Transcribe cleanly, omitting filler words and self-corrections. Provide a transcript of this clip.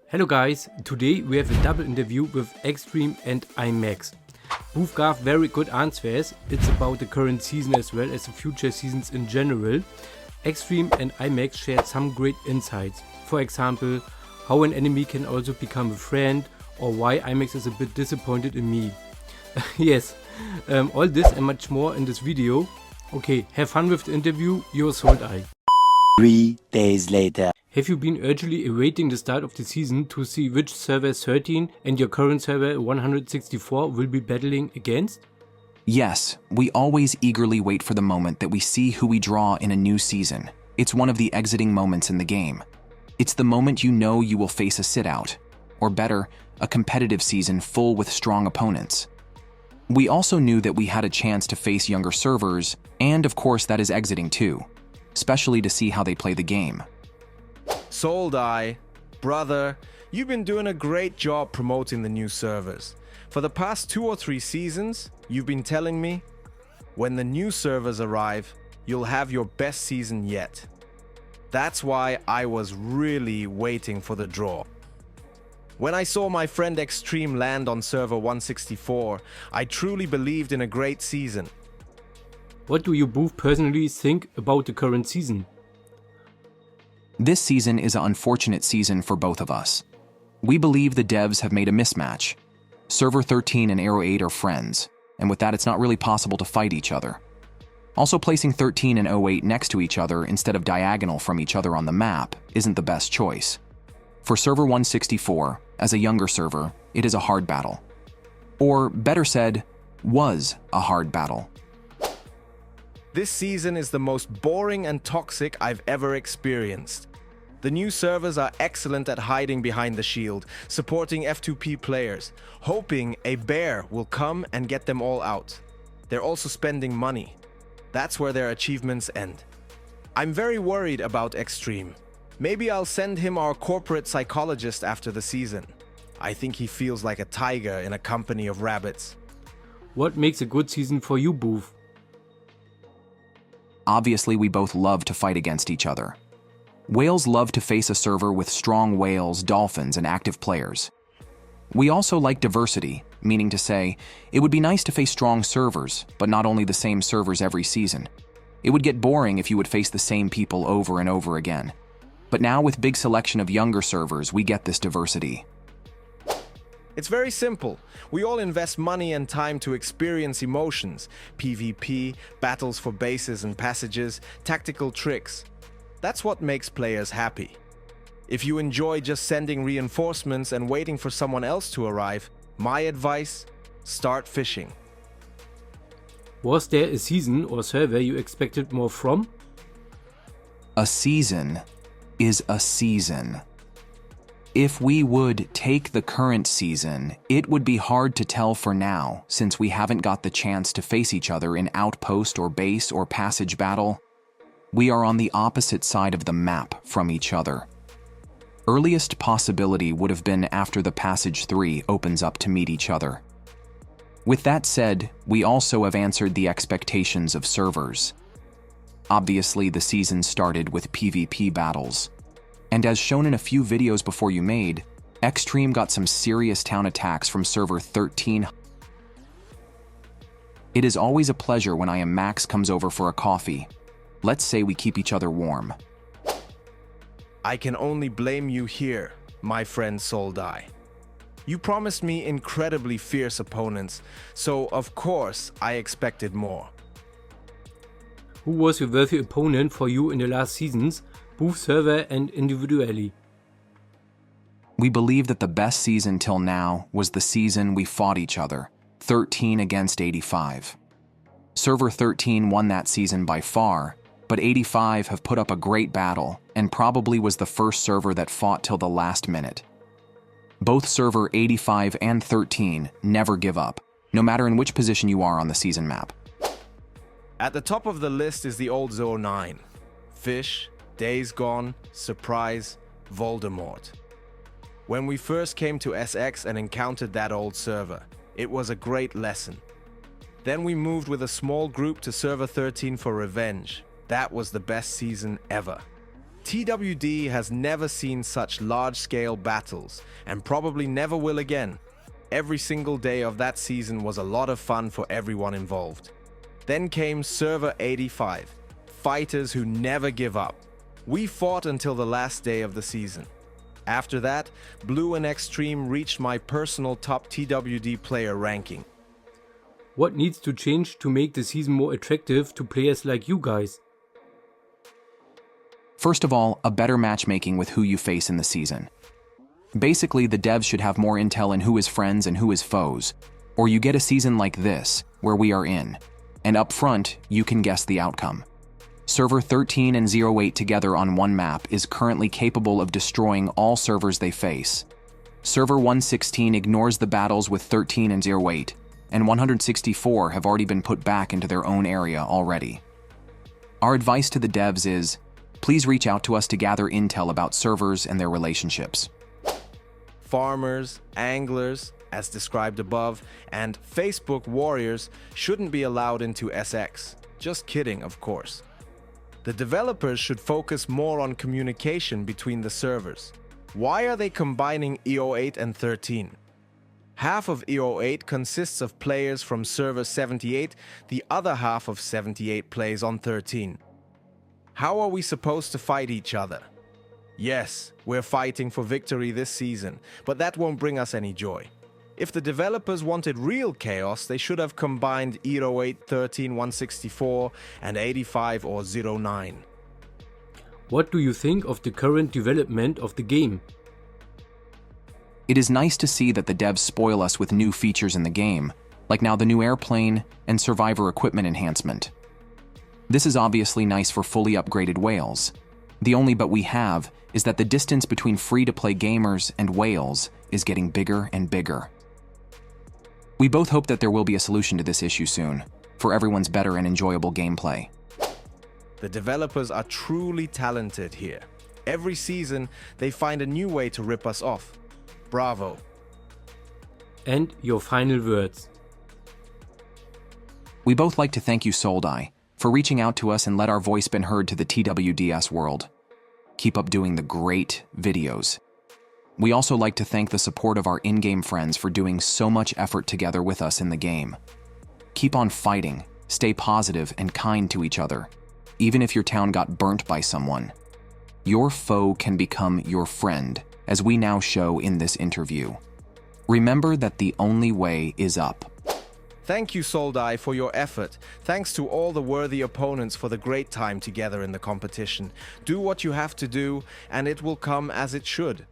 Hello guys, today we have a double interview with Extreme and IMAX. Both gave very good answers. It's about the current season as well as the future seasons in general. Extreme and IMAX shared some great insights. For example, how an enemy can also become a friend, or why IMAX is a bit disappointed in me. Yes, all this and much more in this video. Okay, have fun with the interview, your Soldeye. 3 days later. Have you been urgently awaiting the start of the season to see which server 13 and your current server 164 will be battling against? Yes, we always eagerly wait for the moment that we see who we draw in a new season. It's one of the exiting moments in the game. It's the moment you know you will face a sit-out, or better, a competitive season full with strong opponents. We also knew that we had a chance to face younger servers, and of course that is exiting too, especially to see how they play the game. Soldeye, brother, you've been doing a great job promoting the new servers. For the past 2 or 3 seasons, you've been telling me, when the new servers arrive, you'll have your best season yet. That's why I was really waiting for the draw. When I saw my friend Extreme land on server 164, I truly believed in a great season. What do you both personally think about the current season? This season is an unfortunate season for both of us. We believe the devs have made a mismatch. Server 13 and Arrow 8 are friends, and with that it's not really possible to fight each other. Also, placing 13 and 08 next to each other instead of diagonal from each other on the map isn't the best choice. For server 164, as a younger server, it is a hard battle. Or, better said, was a hard battle. This season is the most boring and toxic I've ever experienced. The new servers are excellent at hiding behind the shield, supporting F2P players, hoping a bear will come and get them all out. They're also spending money. That's where their achievements end. I'm very worried about Extreme. Maybe I'll send him our corporate psychologist after the season. I think he feels like a tiger in a company of rabbits. What makes a good season for you both? Obviously, we both love to fight against each other. Whales love to face a server with strong whales, dolphins, and active players. We also like diversity, meaning to say, it would be nice to face strong servers, but not only the same servers every season. It would get boring if you would face the same people over and over again. But now with big selection of younger servers, we get this diversity. It's very simple. We all invest money and time to experience emotions, PvP, battles for bases and passages, tactical tricks. That's what makes players happy. If you enjoy just sending reinforcements and waiting for someone else to arrive, my advice, start fishing. Was there a season or server you expected more from? A season is a season. If we would take the current season, it would be hard to tell for now, since we haven't got the chance to face each other in outpost or base or passage battle. We are on the opposite side of the map from each other. Earliest possibility would have been after the Passage 3 opens up to meet each other. With that said, we also have answered the expectations of servers. Obviously, the season started with PvP battles. And as shown in a few videos before you made, Extreme got some serious town attacks from server 13. It is always a pleasure when IMAX comes over for a coffee. Let's say we keep each other warm. I can only blame you here, my friend Soldeye. You promised me incredibly fierce opponents, so of course I expected more. Who was your worthy opponent for you in the last seasons, both server and individually? We believe that the best season till now was the season we fought each other, 13 against 85. Server 13 won that season by far, but 85 have put up a great battle and probably was the first server that fought till the last minute. Both server 85 and 13 never give up, no matter in which position you are on the season map. At the top of the list is the old Zo 9. Fish, Days Gone, Surprise, Voldemort. When we first came to SX and encountered that old server, it was a great lesson. Then we moved with a small group to server 13 for Revenge. That was the best season ever. TWD has never seen such large-scale battles, and probably never will again. Every single day of that season was a lot of fun for everyone involved. Then came Server 85, fighters who never give up. We fought until the last day of the season. After that, Blue and Extreme reached my personal top TWD player ranking. What needs to change to make the season more attractive to players like you guys? First of all, a better matchmaking with who you face in the season. Basically, the devs should have more intel in who is friends and who is foes, or you get a season like this, where we are in, and up front, you can guess the outcome. Server 13 and 08 together on one map is currently capable of destroying all servers they face. Server 116 ignores the battles with 13 and 08, and 164 have already been put back into their own area already. Our advice to the devs is, please reach out to us to gather intel about servers and their relationships. Farmers, anglers, as described above, and Facebook warriors shouldn't be allowed into SX. Just kidding, of course. The developers should focus more on communication between the servers. Why are they combining EO8 and 13? Half of EO8 consists of players from server 78, the other half of 78 plays on 13. How are we supposed to fight each other? Yes, we're fighting for victory this season, but that won't bring us any joy. If the developers wanted real chaos, they should have combined EO8, 13, 164, and 85 or 09. What do you think of the current development of the game? It is nice to see that the devs spoil us with new features in the game, like now the new airplane and survivor equipment enhancement. This is obviously nice for fully upgraded whales. The only but we have is that the distance between free-to-play gamers and whales is getting bigger and bigger. We both hope that there will be a solution to this issue soon, for everyone's better and enjoyable gameplay. The developers are truly talented here. Every season, they find a new way to rip us off. Bravo. And your final words. We both like to thank you, Soldai, for reaching out to us and let our voice been heard to the TWDS world. Keep up doing the great videos. We also like to thank the support of our in-game friends for doing so much effort together with us in the game. Keep on fighting, stay positive and kind to each other, even if your town got burnt by someone. Your foe can become your friend, as we now show in this interview. Remember that the only way is up. Thank you, Soldai, for your effort. Thanks to all the worthy opponents for the great time together in the competition. Do what you have to do, and it will come as it should.